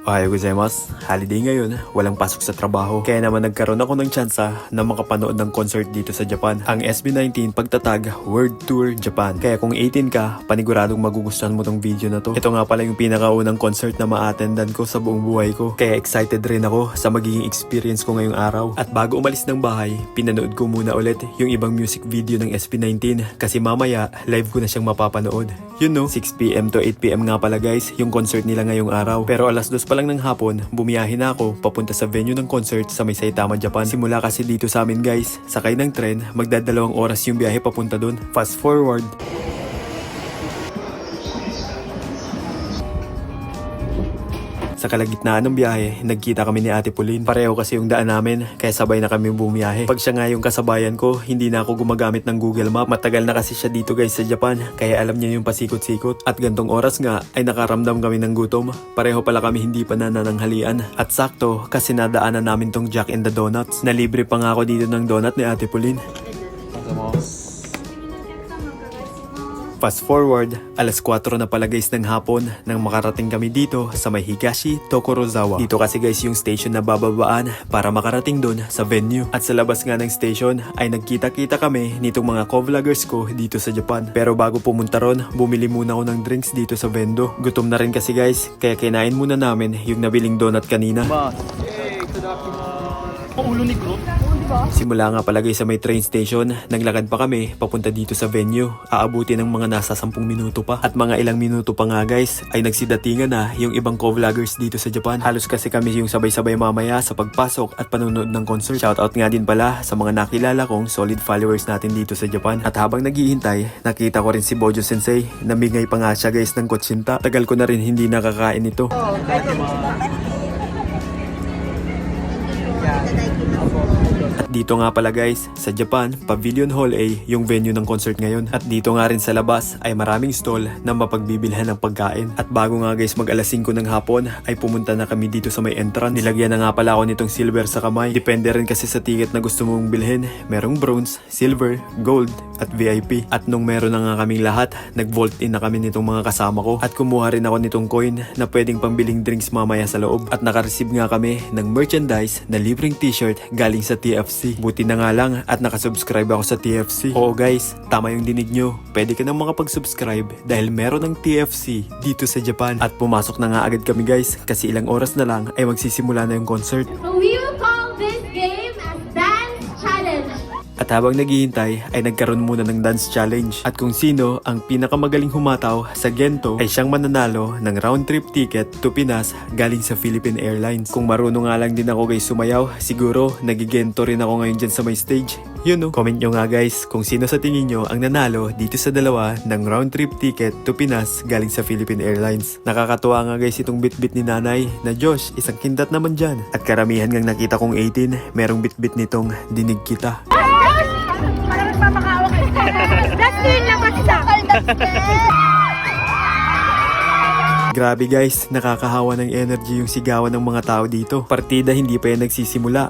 Ohayou gozaimasu. Holiday ngayon, walang pasok sa trabaho. Kaya naman nagkaroon ako ng tsansa na makapanood ng concert dito sa Japan. Ang SB19 pagtatag World Tour Japan. Kaya kung 18 ka, paniguradong magugustuhan mo tong video na to. Ito nga pala yung pinakaunang concert na ma-attendan ko sa buong buhay ko. Kaya excited rin ako sa magiging experience ko ngayong araw. At bago umalis ng bahay, pinanood ko muna ulit yung ibang music video ng SB19 kasi mamaya live ko na siyang mapapanood. You know, 6pm to 8pm nga pala guys yung concert nila ngayong araw. Pero alas 2 pa lang ng hapon, bumiyahe na ako papunta sa venue ng concert sa may Saitama, Japan. Simula kasi dito sa amin guys, sakay ng tren, magdadalawang oras yung biyahe papunta dun. Fast forward. Sa kalagitnaan ng biyahe, nagkita kami ni Ate Pauline. Pareho kasi yung daan namin, kaya sabay na kami bumiyahe. Pag siya nga yung kasabayan ko, hindi na ako gumagamit ng Google Map. Matagal na kasi siya dito guys sa Japan, kaya alam niya yung pasikot-sikot. At gantong oras nga, ay nakaramdam kami ng gutom. Pareho pala kami hindi pa nanananghalian. At sakto, kasi nadaanan namin tong Jack and the Donuts. Nalibre pa nga ako dito ng donut ni Ate Pauline. Fast forward, alas 4 na pala guys ng hapon nang makarating kami dito sa may Higashi Tokorozawa. Dito kasi guys yung station na bababaan para makarating dun sa venue. At sa labas nga ng station ay nagkita-kita kami nitong mga co-vloggers ko dito sa Japan. Pero bago pumunta ron, bumili muna ako ng drinks dito sa vendo. Gutom na rin kasi guys, kaya kinain muna namin yung nabiling donut kanina. Ulo ni Gro. Simula nga pala guys sa may train station, naglakad pa kami papunta dito sa venue. Aabuti ng mga nasa 10 minuto pa. At mga ilang minuto pa nga guys, ay nagsidatingan na yung ibang co-vloggers dito sa Japan. Halos kasi kami yung sabay-sabay mamaya sa pagpasok at panonood ng concert. Shoutout nga din pala sa mga nakilala kong solid followers natin dito sa Japan. At habang naghihintay, nakita ko rin si Bojo Sensei. Namigay pa nga siya guys ng kutsinta. Tagal ko na rin hindi nakakain ito. At dito nga pala guys, sa Japan, Pavilion Hall A yung venue ng concert ngayon. At dito nga rin sa labas ay maraming stall na mapagbibilhan ng pagkain. At bago nga guys mag alas 5 ng hapon ay pumunta na kami dito sa may entrance. Nilagyan na nga pala ako nitong silver sa kamay. Depende rin kasi sa ticket na gusto mong bilhin. Merong bronze, silver, gold at VIP. At nung meron na nga kaming lahat, nag-vault in na kami nitong mga kasama ko. At kumuha rin ako nitong coin na pwedeng pambiling drinks mamaya sa loob. At nakareceive nga kami ng merchandise na libreng t-shirt galing sa TFC. Buti na nga lang at nakasubscribe ako sa TFC. Oo guys, tama yung dinig nyo. Pwede ka nang makapag-subscribe dahil meron ng TFC dito sa Japan. At pumasok na nga agad kami guys kasi ilang oras na lang ay magsisimula na yung concert. So we will call this game as Dance Challenge. At habang naghihintay ay nagkaroon muna ng dance challenge. At kung sino ang pinakamagaling humataw sa Gento ay siyang mananalo ng round trip ticket to Pinas galing sa Philippine Airlines. Kung marunong nga lang din ako guys sumayaw, siguro nagigento rin ako ngayon dyan sa may stage. Yun no? Comment nyo nga guys kung sino sa tingin nyo ang nanalo dito sa dalawa ng round trip ticket to Pinas galing sa Philippine Airlines. Nakakatuwa nga guys itong bitbit ni nanay na Josh, isang kindat naman dyan. At karamihan ngang nakita kong 18, merong bitbit nitong dinig kita. Parang nagpapakawak. Dustin lang kasi sakal, Dustin. Grabe guys, nakakahawa ng energy yung sigawan ng mga tao dito. Partida hindi pa yan nagsisimula.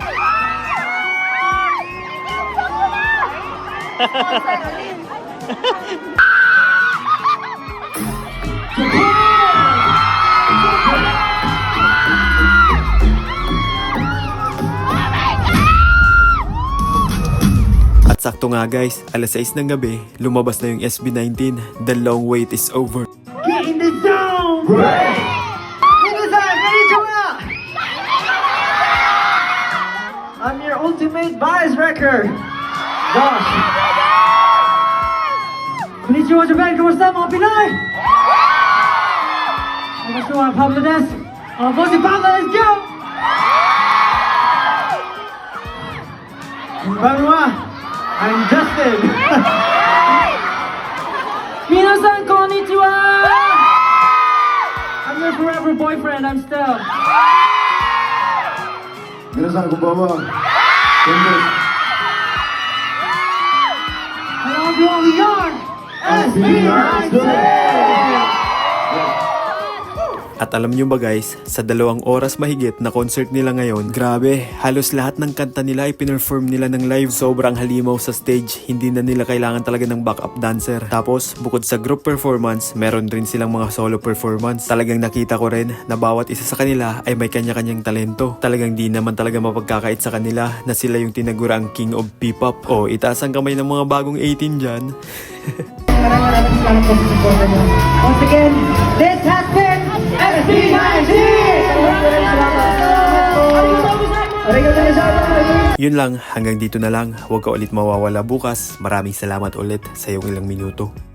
At sakto nga guys, alas 6 ng gabi, lumabas na yung SB19. The long wait is over. Get in the zone! Right! I'm your ultimate bias wrecker, Josh. Konnichiwa Japan, kumusta mga Pinoy? Kumusta mga Pablo Des? Bossy Pablo, let's go! Konbanwa, I'm Justin. Minasan, konnichiwa! I'm your forever boyfriend, I'm Stell. 皆さんこんばんは。Hello everyone, we are SB19! At alam nyo ba guys, sa 2 oras mahigit na concert nila ngayon, grabe, halos lahat ng kanta nila ay pinerform nila ng live. Sobrang halimaw sa stage, hindi na nila kailangan talaga ng backup dancer. Tapos, bukod sa group performance, meron rin silang mga solo performance. Talagang nakita ko rin na bawat isa sa kanila ay may kanya-kanyang talento. Talagang di naman talaga mapagkakait sa kanila na sila yung tinaguraang King of P-pop. O, itaas ang kamay ng mga bagong 18 dyan. Maraming salamat po sa support niyo. Once again, this has been SB19! Yun lang, hanggang dito na lang. Huwag ka ulit mawawala bukas. Maraming salamat ulit sa iyong ilang minuto.